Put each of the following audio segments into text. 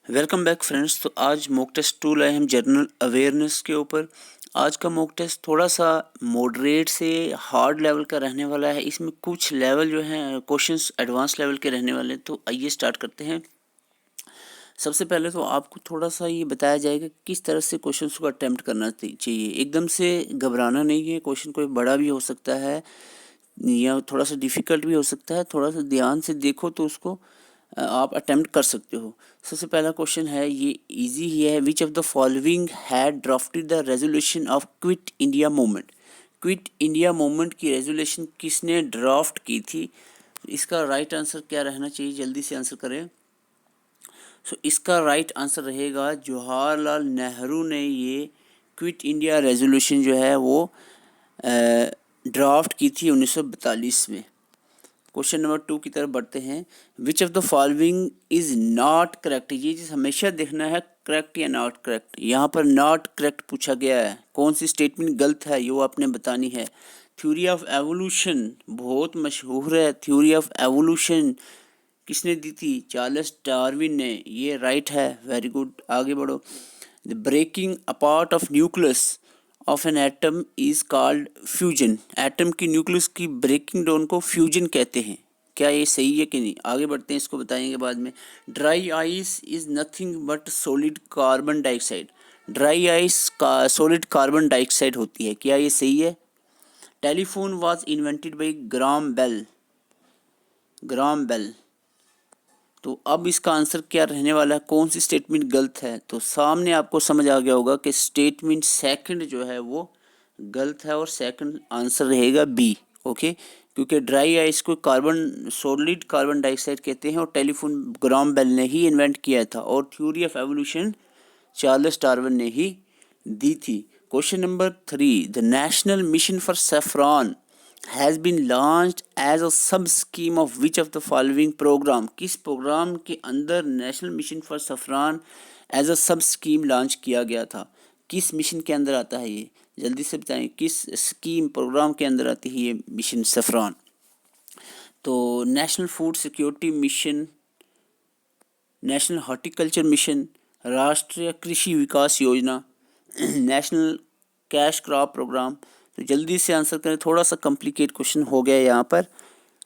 Welcome back friends. तो आज mock test to लाए हम जनरल अवेयरनेस के ऊपर। आज का मॉक टेस्ट थोड़ा सा मॉडरेट से हार्ड लेवल का रहने वाला है। इसमें कुछ लेवल जो हैं क्वेश्चंस एडवांस लेवल के रहने वाले हैं। तो आइए स्टार्ट करते हैं। सबसे पहले तो आपको थोड़ा सा ये बताया जाएगा किस तरह से क्वेश्चंस को अटेम्प्ट करना चाहिए। एकदम से घबराना नहीं है। क्वेश्चन कोई बड़ा भी हो सकता है या थोड़ा सा डिफ़िकल्ट भी हो सकता है। थोड़ा सा ध्यान से देखो तो उसको आप अटेम्प्ट कर सकते हो। सबसे पहला क्वेश्चन है, ये इजी ही है। विच of the following had drafted the resolution of quit India movement. Quit India movement की रेजोल्यूशन किसने ड्राफ्ट की थी। इसका राइट आंसर क्या रहना चाहिए, जल्दी से आंसर करें। इसका राइट आंसर रहेगा जवाहरलाल नेहरू ने ये क्विट इंडिया रेजोल्यूशन जो है वो ड्राफ्ट की थी 1942 में। क्वेश्चन नंबर 2 की तरफ बढ़ते हैं। विच of the following is not correct. ये चीज़ हमेशा देखना है करेक्ट या नॉट करेक्ट। यहाँ पर नॉट करेक्ट पूछा गया है। कौन सी स्टेटमेंट गलत है ये वो आपने बतानी है। थ्योरी ऑफ एवोल्यूशन बहुत मशहूर है। थ्योरी ऑफ एवोल्यूशन किसने दी थी, चार्ल्स डार्विन ने। ये राइट है, वेरी गुड, आगे बढ़ो। The breaking apart of nucleus of an atom is called fusion. Atom की न्यूक्लियस की ब्रेकिंग डाउन को फ्यूजन कहते हैं। क्या ये सही है कि नहीं, आगे बढ़ते हैं, इसको बताएंगे बाद में। Dry ice is nothing but solid carbon dioxide. Dry ice का सॉलिड कार्बन डाइऑक्साइड होती है, क्या ये सही है। Telephone was invented by Graham Bell. Graham Bell. तो अब इसका आंसर क्या रहने वाला है, कौन सी स्टेटमेंट गलत है। तो सामने आपको समझ आ गया होगा कि स्टेटमेंट सेकंड जो है वो गलत है और सेकंड आंसर रहेगा बी। ओके, क्योंकि ड्राई आइस को कार्बन सॉलिड कार्बन डाइऑक्साइड कहते हैं और टेलीफोन ग्राम बेल ने ही इन्वेंट किया था और theory of evolution Charles Darwin ने ही दी थी। Question number 3, the national mission for saffron has been launched as a sub scheme of which of the following program। किस प्रोग्राम के अंदर national mission for saffron as a sub scheme launch किया गया था। किस mission के अंदर आता है ये, जल्दी से बताएं, किस स्कीम प्रोग्राम के अंदर आती है ये मिशन सफरान। तो national food security mission, national horticulture mission, राष्ट्रीय कृषि विकास योजना, नेशनल कैश क्रॉप प्रोग्राम। तो जल्दी से आंसर करें, थोड़ा सा कॉम्प्लिकेट क्वेश्चन हो गया यहाँ पर,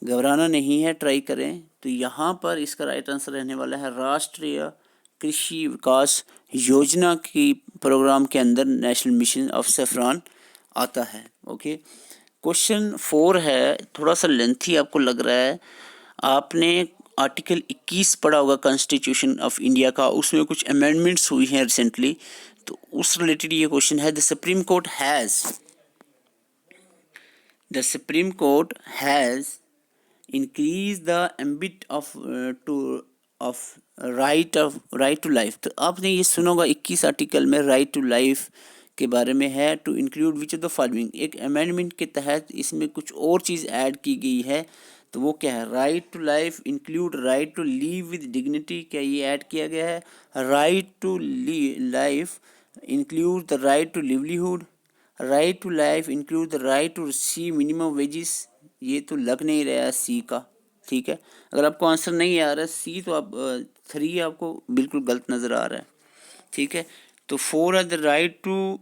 घबराना नहीं है, ट्राई करें। तो यहाँ पर इसका राइट आंसर रहने वाला है राष्ट्रीय कृषि विकास योजना की प्रोग्राम के अंदर नेशनल मिशन ऑफ सेफ्रॉन आता है। ओके, क्वेश्चन 4 है, थोड़ा सा लेंथी आपको लग रहा है। आपने आर्टिकल 21 पढ़ा होगा कॉन्स्टिट्यूशन ऑफ इंडिया का, उसमें कुछ अमेंडमेंट्स हुई हैं रिसेंटली, तो उस रिलेटेड ये क्वेश्चन है। The supreme court has increase the ambit of right to life। तो आपने ये सुना होगा 21 आर्टिकल में राइट टू लाइफ के बारे में है। To include which of the following, एक अमेंडमेंट के तहत इसमें कुछ और चीज़ ऐड की गई है। तो वो क्या है, right to life include right to live with dignity, क्या ये ऐड किया गया है। Right to life include the right to livelihood. Right to life include the right to receive minimum wages. ये तो लग नहीं रहा है सी का, ठीक है। अगर आपको आंसर नहीं आ रहा है सी, तो आप 3 आपको बिल्कुल गलत नज़र आ रहा है, ठीक है। तो 4 है the right to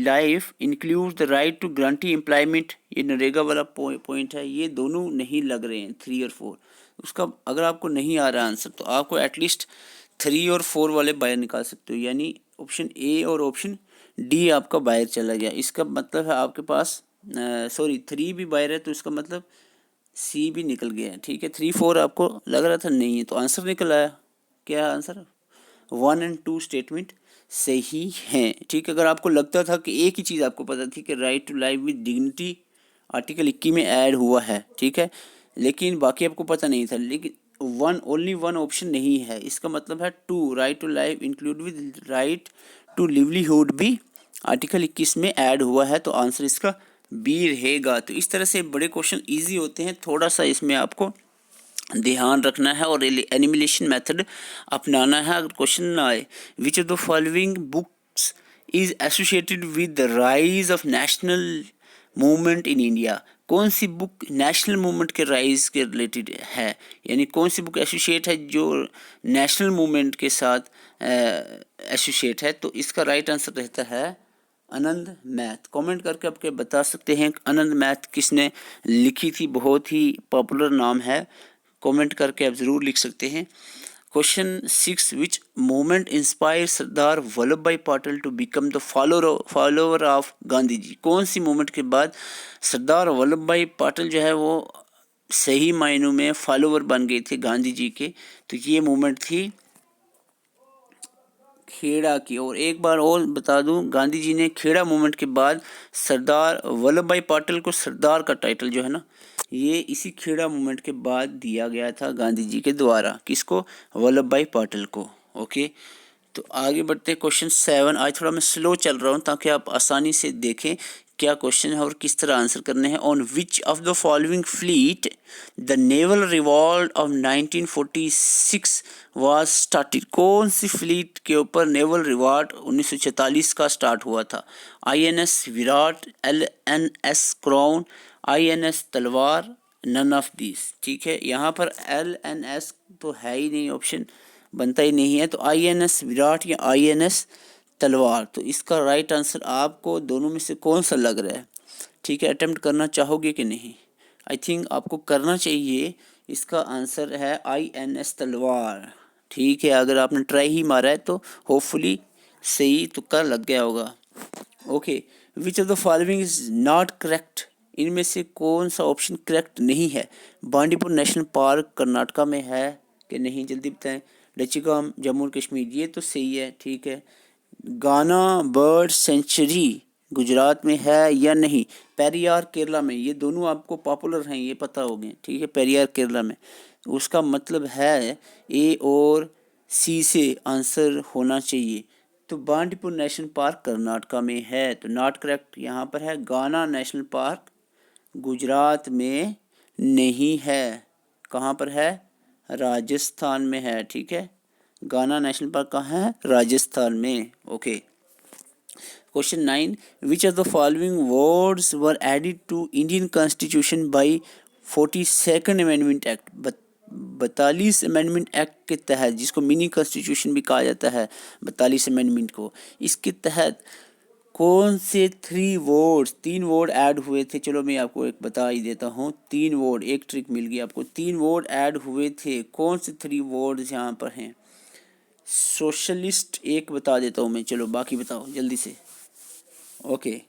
life include the right to guarantee employment. ये नरेगा वाला पॉइंट है, ये दोनों नहीं लग रहे हैं 3 और 4। उसका अगर आपको नहीं आ रहा आंसर तो आपको एटलीस्ट 3 और 4 वाले बाहर निकाल सकते हो, यानी ऑप्शन ए और ऑप्शन डी आपका बाहर चला गया। इसका मतलब है आपके पास 3 भी बाहर है, तो इसका मतलब सी भी निकल गया है, ठीक है। 3 4 आपको लग रहा था नहीं है, तो आंसर निकल आया। क्या आंसर, 1 और 2 स्टेटमेंट सही हैं, ठीक है। अगर आपको लगता था कि एक ही चीज़ आपको पता थी कि right to life with dignity article 21 में ऐड हुआ है, ठीक है, लेकिन बाकी आपको पता नहीं था। लेकिन ओनली वन ऑप्शन नहीं है, इसका मतलब है 2 right to life include with right to livelihood भी आर्टिकल 21 में ऐड हुआ है, तो आंसर इसका बी रहेगा। तो इस तरह से बड़े क्वेश्चन इजी होते हैं, थोड़ा सा इसमें आपको ध्यान रखना है और एलिमिनेशन मेथड अपनाना है। अगर क्वेश्चन ना आए, विच of the following books is associated with the rise of national movement in India. कौन सी बुक नेशनल मूवमेंट के राइज के रिलेटेड है, यानी कौन सी बुक एसोसिएट है जो नेशनल मूवमेंट के साथ एसोसिएट है, तो इसका राइट आंसर रहता है आनंद मैथ। कमेंट करके आपके बता सकते हैं आनंद मैथ किसने लिखी थी, बहुत ही पॉपुलर नाम है, कमेंट करके आप ज़रूर लिख सकते हैं। Question 6, which movement inspire Sardar Vallabh Bhai Patel to become the follower of Gandhi ji. कौन सी मूवमेंट के बाद सरदार वल्लभ भाई पटेल जो है वो सही मायनों में फॉलोवर बन गए थे गांधी जी के, तो ये मूवमेंट थी खेड़ा की। और एक बार और बता दूं, गांधी जी ने खेड़ा मूवमेंट के बाद सरदार वल्लभ भाई पटेल को सरदार का टाइटल जो है ना, ये इसी खेड़ा मूवमेंट के बाद दिया गया था गांधी जी के द्वारा। किसको? वल्लभ भाई पटेल को। ओके, तो आगे बढ़ते हैं। क्वेश्चन 7, आज थोड़ा मैं स्लो चल रहा हूँ ताकि आप आसानी से देखें क्या क्वेश्चन है और किस तरह आंसर करने हैं। On which of the following fleet the naval revolt of 1946 was started. कौन सी फ्लीट के ऊपर नेवल रिवॉल्ट 1946 का स्टार्ट हुआ था? INS Virat, LNS crown, INS तलवार, नन ऑफ दिस। ठीक है, यहाँ पर LNS तो है ही नहीं, ऑप्शन बनता ही नहीं है, तो INS विराट या INS तलवार। तो इसका राइट आंसर आपको दोनों में से कौन सा लग रहा है? ठीक है, अटेम्प्ट करना चाहोगे कि नहीं? आई थिंक आपको करना चाहिए। इसका आंसर है INS तलवार। ठीक है, अगर आपने ट्राई ही मारा है तो होपफुली सही तुक्का लग गया होगा। Okay, which of the following is not correct. इनमें से कौन सा ऑप्शन करेक्ट नहीं है? बांडीपुर नेशनल पार्क कर्नाटका में है कि नहीं, जल्दी बताएं। डचिगाम जम्मू और कश्मीर, ये तो सही है। ठीक है, गाना बर्ड सेंचुरी गुजरात में है या नहीं? पेरियार केरला में, ये दोनों आपको पॉपुलर हैं, ये पता हो गए। ठीक है, पेरियार केरला में, उसका मतलब है A और C से आंसर होना चाहिए। तो बांडीपुर नेशनल पार्क कर्नाटका में है, तो नॉट करेक्ट यहाँ पर है। गाना नेशनल पार्क गुजरात में नहीं है, कहाँ पर है? राजस्थान में है। ठीक है, गाना नेशनल पार्क कहाँ है? राजस्थान में। Okay, question 9, which of the following words were added to Indian constitution by 42nd amendment act. 42 amendment act के तहत, जिसको मिनी कॉन्स्टिट्यूशन भी कहा जाता है 42 अमेंडमेंट को, इसके तहत कौन से 3 वर्ड ऐड हुए थे? चलो मैं आपको एक बता ही देता हूँ। 3 वर्ड, एक ट्रिक मिल गई आपको। 3 वर्ड ऐड हुए थे, कौन से 3 वर्ड यहाँ पर हैं? सोशलिस्ट एक बता देता हूँ मैं, चलो बाकी बताओ जल्दी से। ओके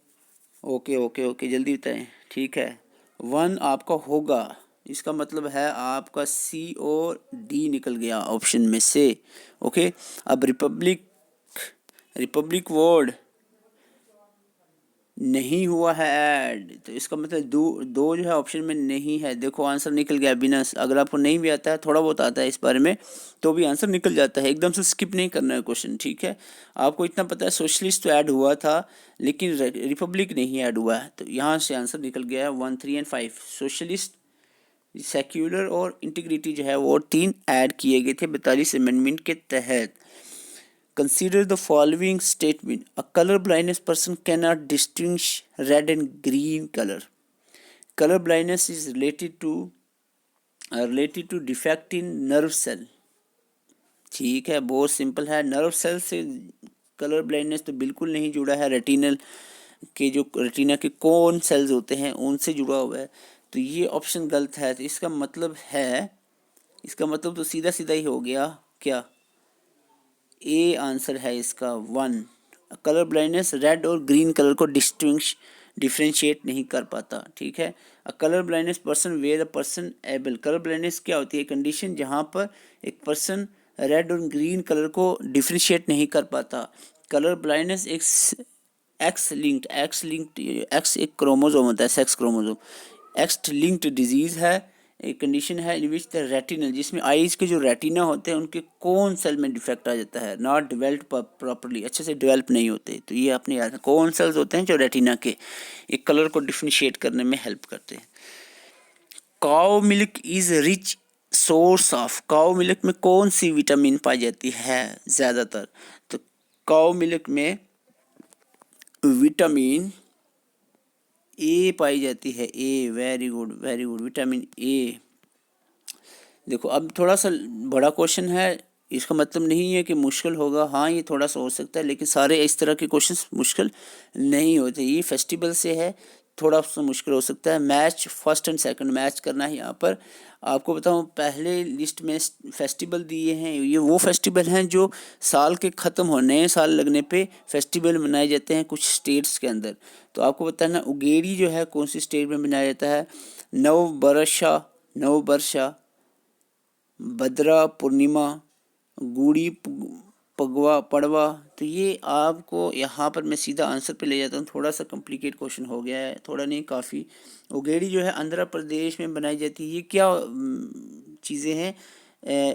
ओके ओके ओके, जल्दी बताएं। ठीक है, 1 आपका होगा, इसका मतलब है आपका C और D निकल गया ऑप्शन में से। ओके, अब रिपब्लिक वर्ड नहीं हुआ है ऐड, तो इसका मतलब दो जो है ऑप्शन में नहीं है। देखो आंसर निकल गया बिना, अगर आपको नहीं भी आता है, थोड़ा बहुत आता है इस बारे में, तो भी आंसर निकल जाता है। एकदम से स्किप नहीं करना है क्वेश्चन। ठीक है, आपको इतना पता है सोशलिस्ट तो ऐड हुआ था लेकिन रिपब्लिक नहीं ऐड हुआ है, तो यहाँ से आंसर निकल गया है 1, 3 और 5। सोशलिस्ट, सेक्युलर और इंटीग्रिटी जो है वो 3 ऐड किए गए थे 42 अमेंडमेंट के तहत। Consider the following statement. A color blindness person cannot distinguish red and green color. Color blindness is related to defect in nerve cell. ठीक है, बहुत सिंपल है। नर्व सेल से कलर ब्लाइंडनेस तो बिल्कुल नहीं जुड़ा है, रेटिनल के जो रेटिना के कौन सेल्स होते हैं उनसे जुड़ा हुआ है, तो ये ऑप्शन गलत है। तो इसका मतलब तो सीधा सीधा ही हो गया क्या? ए आंसर है इसका 1। कलर ब्लाइंडनेस रेड और ग्रीन कलर को डिफ्रेंशिएट नहीं कर पाता। ठीक है, a colour blindness person where the person able. Colour blindness क्या होती है? कंडीशन जहाँ पर एक पर्सन रेड और ग्रीन कलर को डिफ्रेंशिएट नहीं कर पाता। कलर ब्लाइंडनेस एक एक्स एक क्रोमोजोम होता है, sex chromosome, X linked disease है, एक कंडीशन है इन विच द रेटिनल, जिसमें आईज के जो रेटिना होते हैं उनके कौन सेल में डिफेक्ट आ जाता है, नॉट डेवलप्ड प्रॉपर्ली, अच्छे से डेवलप नहीं होते। तो ये आपने याद है, कौन सेल्स होते हैं जो रेटिना के एक कलर को डिफ्रेंशिएट करने में हेल्प करते हैं। Cow milk is rich source of. Cow milk में कौन सी विटामिन पाई जाती है ज़्यादातर? तो काउ मिल्क में विटामिन ए पाई जाती है, A, very good very good, vitamin A. देखो अब थोड़ा सा बड़ा क्वेश्चन है, इसका मतलब नहीं है कि मुश्किल होगा, हाँ ये थोड़ा सा हो सकता है, लेकिन सारे इस तरह के क्वेश्चंस मुश्किल नहीं होते। ये फेस्टिवल से है, थोड़ा सा मुश्किल हो सकता है। Match first and second match करना है यहाँ पर। आपको बताऊँ पहले लिस्ट में फेस्टिवल दिए हैं, ये वो फेस्टिवल हैं जो साल के ख़त्म होने, साल लगने पे फेस्टिवल मनाए जाते हैं कुछ स्टेट्स के अंदर। तो आपको बताना उगेड़ी जो है कौन सी स्टेट में मनाया जाता है, नवबर्षा, भद्रा पूर्णिमा, गुड़ी पड़वा। तो ये आपको यहाँ पर मैं सीधा आंसर पे ले जाता हूँ, थोड़ा सा कॉम्प्लिकेट क्वेश्चन हो गया है, थोड़ा नहीं काफ़ी। उगेड़ी जो है आंध्र प्रदेश में बनाई जाती है। ये क्या चीज़ें हैं,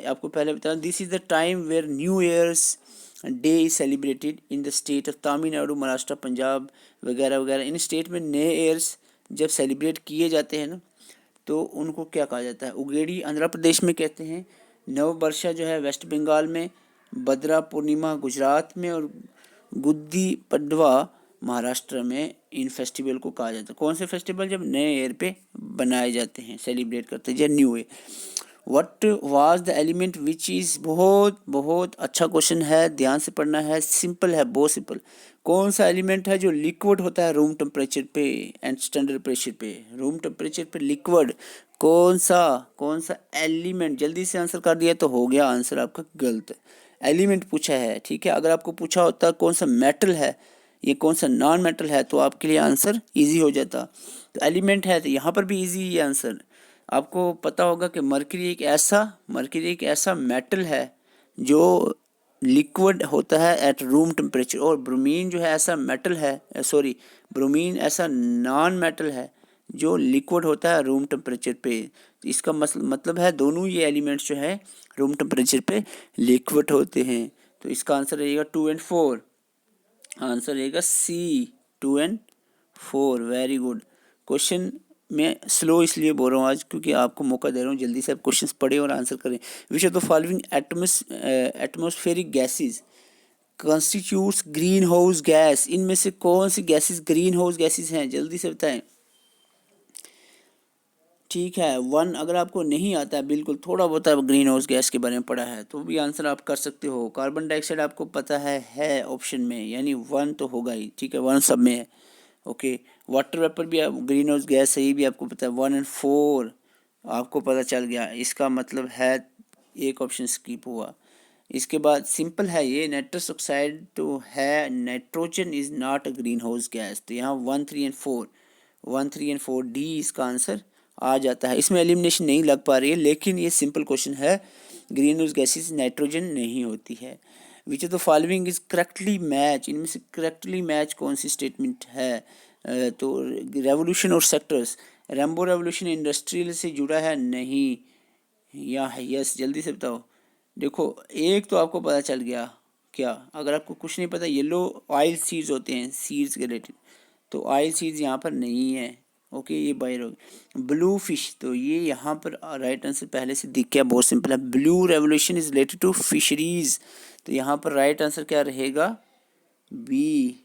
आपको पहले बताऊँ। This is the time where new year's day is celebrated in the state of Tamil Nadu, Maharashtra, Punjab वगैरह वगैरह। इन स्टेट में नए ईयर्स जब सेलिब्रेट किए जाते हैं ना, तो उनको क्या कहा जाता है, उगेड़ी आंध्र प्रदेश में कहते हैं, नवबर्षा जो है वेस्ट बंगाल में, भद्रा पूर्णिमा गुजरात में, और गुद्दी पड़वा महाराष्ट्र में इन फेस्टिवल को कहा जाता है। कौन से फेस्टिवल, जब नए ईयर पे बनाए जाते हैं, सेलिब्रेट करते हैं, जब new year. What was the element which is, बहुत बहुत अच्छा क्वेश्चन है, ध्यान से पढ़ना है, सिंपल है, बहुत सिंपल। कौन सा एलिमेंट है जो लिक्विड होता है रूम टेम्परेचर पे एंड स्टैंडर्ड प्रेशर पे, रूम टेम्परेचर पे लिक्विड, कौन सा एलिमेंट। जल्दी से आंसर कर दिया तो हो गया आंसर आपका गलत। एलिमेंट पूछा है, ठीक है। अगर आपको पूछा होता कौन सा मेटल है, ये कौन सा नॉन मेटल है, तो आपके लिए आंसर इजी हो जाता। तो एलिमेंट है, तो यहाँ पर भी इजी है आंसर। आपको पता होगा कि मरकरी एक ऐसा मेटल है जो लिक्विड होता है एट रूम टेम्परेचर, और ब्रोमीन जो है ऐसा मेटल है, ब्रोमीन ऐसा नॉन मेटल है जो लिक्विड होता है रूम टेम्परेचर पे। तो इसका मतलब है दोनों ये एलिमेंट्स जो है रूम टेम्परेचर पे लिक्विड होते हैं। तो इसका आंसर रहेगा 2 और 4, आंसर रहेगा सी, 2 और 4, वेरी गुड। क्वेश्चन मैं स्लो इसलिए बोल रहा हूँ आज, क्योंकि आपको मौका दे रहा हूँ जल्दी से आप क्वेश्चंस पढ़ें और आंसर करें। विच of the following atmospheric gases constitutes green house gas, इनमें से कौन सी गैसेस ग्रीन हाउस गैसेस हैं, जल्दी से बताएं। ठीक है, 1 अगर आपको नहीं आता है, बिल्कुल थोड़ा बहुत आप ग्रीन हाउस गैस के बारे में पढ़ा है तो भी आंसर आप कर सकते हो। कार्बन डाइऑक्साइड आपको पता है ऑप्शन में, यानी 1 तो होगा ही, ठीक है, 1 सब में है। ओके, वाटर वेपर भी आप ग्रीन हाउस गैस है, ये भी आपको पता है, 1 और 4 आपको पता चल गया। इसका मतलब है एक ऑप्शन स्किप हुआ। इसके बाद सिंपल है ये, नाइट्रस ऑक्साइड तो है, nitrogen is not a green house gas. तो यहाँ 1, 3 और 4, 1, 3 और 4 डी इसका आंसर आ जाता है। इसमें एलिमिनेशन नहीं लग पा रही है, लेकिन ये सिंपल क्वेश्चन है, ग्रीन हाउस गैसेस नाइट्रोजन नहीं होती है। विच of the following is correctly match, इनमें से करेक्टली मैच कौन सी स्टेटमेंट है। तो रेवोल्यूशन और सेक्टर्स, रेम्बो रेवोल्यूशन इंडस्ट्रियल से जुड़ा है, नहीं, या है यस, जल्दी से बताओ। देखो एक तो आपको पता चल गया, क्या, अगर आपको कुछ नहीं पता, येलो ऑयल सीड्स होते हैं, सीड्स के रिलेटेड, तो ऑयल सीड्स यहाँ पर नहीं है। ओके, ये बाहर हो गया। ब्लू फिश, तो ये यहाँ पर राइट आंसर पहले से दिख गया, बहुत सिंपल है, blue revolution is related to fisheries. तो यहाँ पर राइट आंसर क्या रहेगा, B.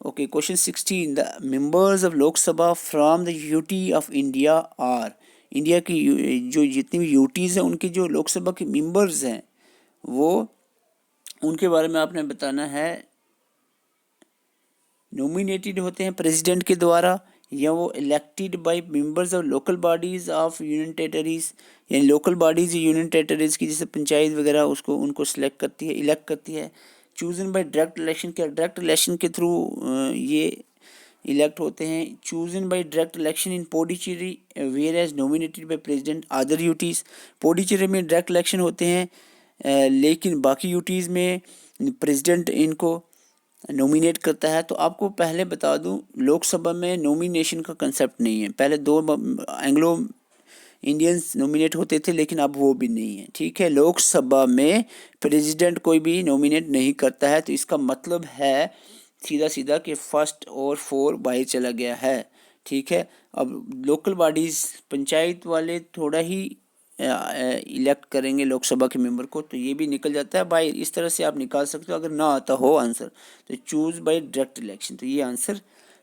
Okay, question 16, the members of Lok Sabha from the UT of India are, India की जो जितनी भी यूटीज़ हैं उनके जो लोकसभा के मेंबर्स हैं, वो उनके बारे में आपने बताना है। नॉमिनेटेड होते हैं प्रेसिडेंट के द्वारा, या वो elected by members of local bodies of union territories, यानी लोकल बॉडीज यूनियन टेरिटरीज की जैसे पंचायत वगैरह उसको उनको सिलेक्ट करती है, इलेक्ट करती है। चूजन बाय डायरेक्ट इलेक्शन, क्या डायरेक्ट इलेक्शन के थ्रू ये इलेक्ट होते हैं। Chosen by direct election in Puducherry whereas nominated by president other UTs, Puducherry में डायरेक्ट इलेक्शन होते हैं, लेकिन बाकी यूटीज़ में प्रेसिडेंट इनको नॉमिनेट करता है। तो आपको पहले बता दूं, लोकसभा में नॉमिनेशन का कंसेप्ट नहीं है, पहले 2 एंग्लो इंडियंस नॉमिनेट होते थे, लेकिन अब वो भी नहीं है, ठीक है। लोकसभा में प्रेसिडेंट कोई भी नॉमिनेट नहीं करता है, तो इसका मतलब है सीधा सीधा कि फर्स्ट और 4 बाहर चला गया है, ठीक है। अब लोकल बॉडीज़ पंचायत वाले थोड़ा ही इलेक्ट करेंगे लोकसभा के मेंबर को, तो ये भी निकल जाता है बाय, इस तरह से आप निकाल सकते हो अगर ना आता हो आंसर। तो चूज बाय डायरेक्ट इलेक्शन, तो ये आंसर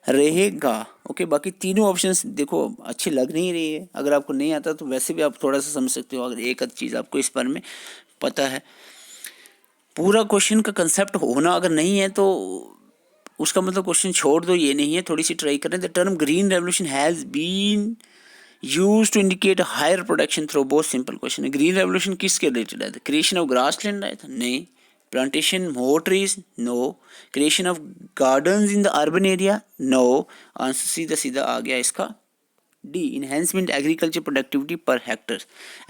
रहेगा। ओके, बाकी तीनों ऑप्शंस देखो अच्छी लग नहीं रही है। अगर आपको नहीं आता तो वैसे भी आप थोड़ा सा समझ सकते हो, अगर एक आध चीज़ आपको इस बारे में पता है। पूरा क्वेश्चन का कंसेप्ट होना अगर नहीं है तो उसका मतलब क्वेश्चन छोड़ दो, ये नहीं है, थोड़ी सी ट्राई करें। The term green revolution has been use to indicate higher production through, बहुत सिंपल क्वेश्चन है। ग्रीन रेवोल्यूशन किसके रिलेटेड है? क्रिएशन ऑफ ग्रास लैंड आया था? नहीं। Plantation more trees? No. Creation of gardens in the urban area? No. Answer सीधा सीधा आ गया इसका D, enhancement agriculture productivity per hectare.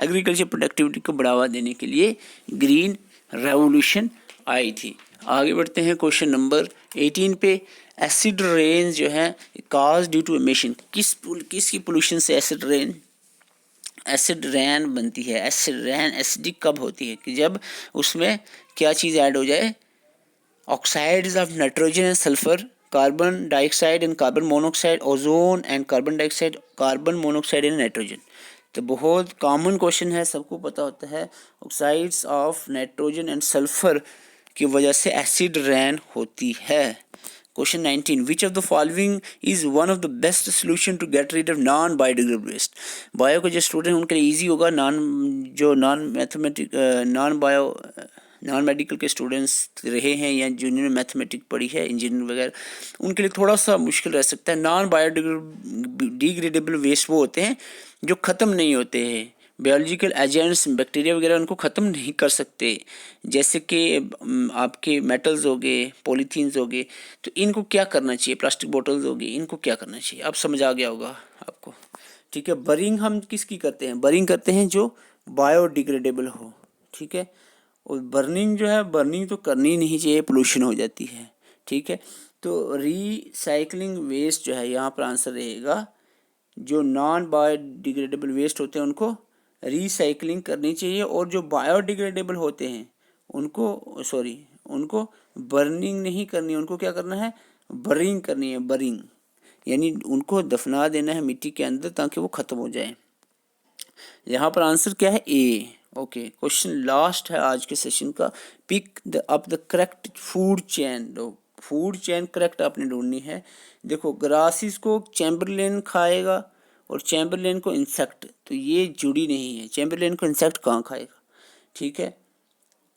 Agriculture productivity को बढ़ावा देने के लिए ग्रीन रेवोल्यूशन आई थी। आगे बढ़ते हैं क्वेश्चन नंबर 18 पे। एसिड रेन जो है काज ड्यू टू एमिशन, किसकी पोल्यूशन से एसिड रेन बनती है? एसिड रेन एसिडिक कब होती है? कि जब उसमें क्या चीज़ ऐड हो जाए? Oxides of nitrogen and sulphur, carbon dioxide and carbon monoxide, ozone and carbon dioxide, carbon monoxide and nitrogen. तो बहुत कॉमन क्वेश्चन है, सबको पता होता है। Oxides of nitrogen and sulphur की वजह से एसिड रेन होती है। Question 19, which of the following is one of the best solution to get rid of non biodegradable waste? Bio के जो स्टूडेंट उनके लिए ईजी होगा, नॉन मेडिकल के स्टूडेंट्स रहे हैं या जिन्होंने मैथमेटिक पढ़ी है, इंजीनियरिंग वगैरह, उनके लिए थोड़ा सा मुश्किल रह सकता है। नॉन बायोडिग्रेडेबल वेस्ट वो होते हैं जो ख़त्म नहीं होते हैं। बायोलॉजिकल एजेंट्स बैक्टीरिया वगैरह उनको ख़त्म नहीं कर सकते, जैसे कि आपके मेटल्स हो गए, पॉलीथीन्स हो गए। तो इनको क्या करना चाहिए? प्लास्टिक बोटल्स हो गई, इनको क्या करना चाहिए? अब समझ आ गया होगा आपको। ठीक है, बरिंग हम किसकी करते हैं? बरिंग करते हैं जो बायोडिग्रेडेबल हो। ठीक है, और बर्निंग जो है, बर्निंग तो करनी नहीं चाहिए, पोल्यूशन हो जाती है। ठीक है, तो रिसाइकलिंग वेस्ट जो है, यहाँ पर आंसर रहेगा जो नॉन बायोडिग्रेडेबल वेस्ट होते हैं उनको रिसाइकलिंग करनी चाहिए, और जो बायोडिग्रेडेबल होते हैं उनको बर्निंग नहीं करनी, उनको क्या करना है? बरिंग करनी है, बरिंग, यानी उनको दफना देना है मिट्टी के अंदर ताकि वो ख़त्म हो जाए। यहाँ पर आंसर क्या है? ए। ओके, क्वेश्चन लास्ट है आज के सेशन का। Pick up the correct food chain. Food chain correct आपने ढूंढनी है। देखो, ग्रासिस को चैम्बरलेन खाएगा और चैम्बरलेन को इंसेक्ट, तो ये जुड़ी नहीं है। चैम्बरलेन को इंसेक्ट कहाँ खाएगा? ठीक है,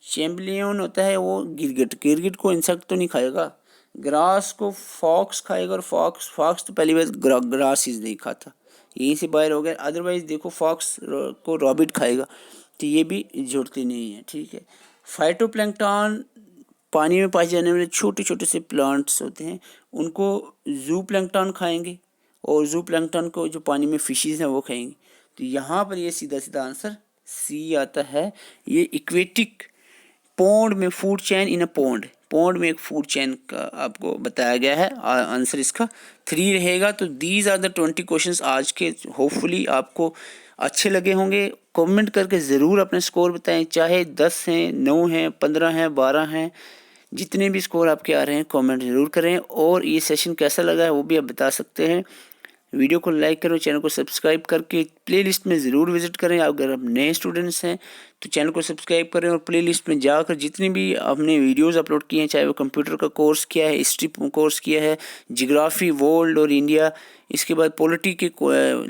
चैम्बरलेन होता है वो गिरगिट, गिरगिट को इंसेक्ट तो नहीं खाएगा। ग्रास को फॉक्स खाएगा, और फॉक्स तो पहली बार ग्रासिस नहीं खाता, यहीं से बाहर हो गया। अदरवाइज देखो, फॉक्स को रॉबिट खाएगा, तो ये भी जुड़ती नहीं है। ठीक है, फाइटोप्लैंक्टन पानी में पाए जाने वाले छोटे छोटे से प्लांट्स होते हैं, उनको जू प्लैंक्टन खाएंगे, और जू प्लैंक्टन को जो पानी में फिशेज हैं वो खाएंगे। तो यहाँ पर ये सीधा सीधा आंसर सी आता है। ये इक्वेटिक पॉन्ड में food chain in a pond में एक फूड चेन का आपको बताया गया है। आंसर इसका 3 रहेगा। तो दीज आर द 20 क्वेश्चंस आज के। होपफुली आपको अच्छे लगे होंगे। कमेंट करके ज़रूर अपने स्कोर बताएं, चाहे 10 हैं, 9 हैं, 15 हैं, 12 हैं, जितने भी स्कोर आपके आ रहे हैं कमेंट ज़रूर करें। और ये सेशन कैसा लगा है वो भी आप बता सकते हैं। वीडियो को लाइक करो, चैनल को सब्सक्राइब करके प्लेलिस्ट में ज़रूर विजिट करें। अगर आप नए स्टूडेंट्स हैं तो चैनल को सब्सक्राइब करें, और प्लेलिस्ट में जाकर जितने भी आपने वीडियोस अपलोड किए हैं, चाहे वो कंप्यूटर का कोर्स किया है, हिस्ट्री कोर्स किया है, जियोग्राफी वर्ल्ड और इंडिया, इसके बाद पॉलिटी के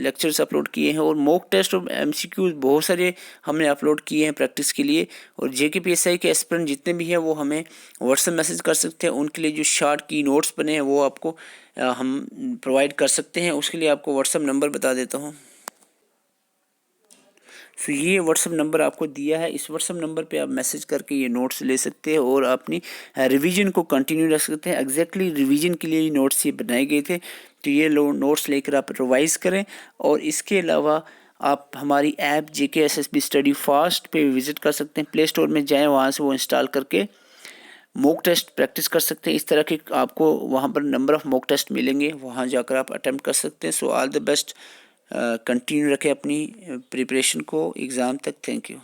लेक्चर्स अपलोड किए हैं, और मॉक टेस्ट और MCQs बहुत सारे हमने अपलोड किए हैं प्रैक्टिस के लिए। और JKPSI के एस्पिरेंट जितने भी हैं वो हमें व्हाट्सएप मैसेज कर सकते हैं। उनके लिए जो शॉर्ट की नोट्स बने हैं वो आपको हम प्रोवाइड कर सकते हैं। उसके लिए आपको व्हाट्सएप नंबर बता देता हूँ। तो ये व्हाट्सएप नंबर आपको दिया है, इस व्हाट्सएप नंबर पे आप मैसेज करके ये नोट्स ले सकते हैं और अपनी रिवीजन को कंटिन्यू रख सकते हैं। एग्जैक्टली रिवीजन के लिए ये नोट्स ये बनाए गए थे। तो ये नोट्स लेकर आप रिवाइज करें। और इसके अलावा आप हमारी ऐप JKSSB स्टडी फास्ट पे विजिट कर सकते हैं। प्ले स्टोर में जाएँ, वहाँ से वो इंस्टॉल करके मॉक टेस्ट प्रैक्टिस कर सकते हैं। इस तरह के आपको वहाँ पर नंबर ऑफ़ मॉक टेस्ट मिलेंगे, वहाँ जाकर आप अटेम्प्ट कर सकते हैं। So all the best, continue रखें अपनी प्रिपरेशन को एग्ज़ाम तक। Thank you.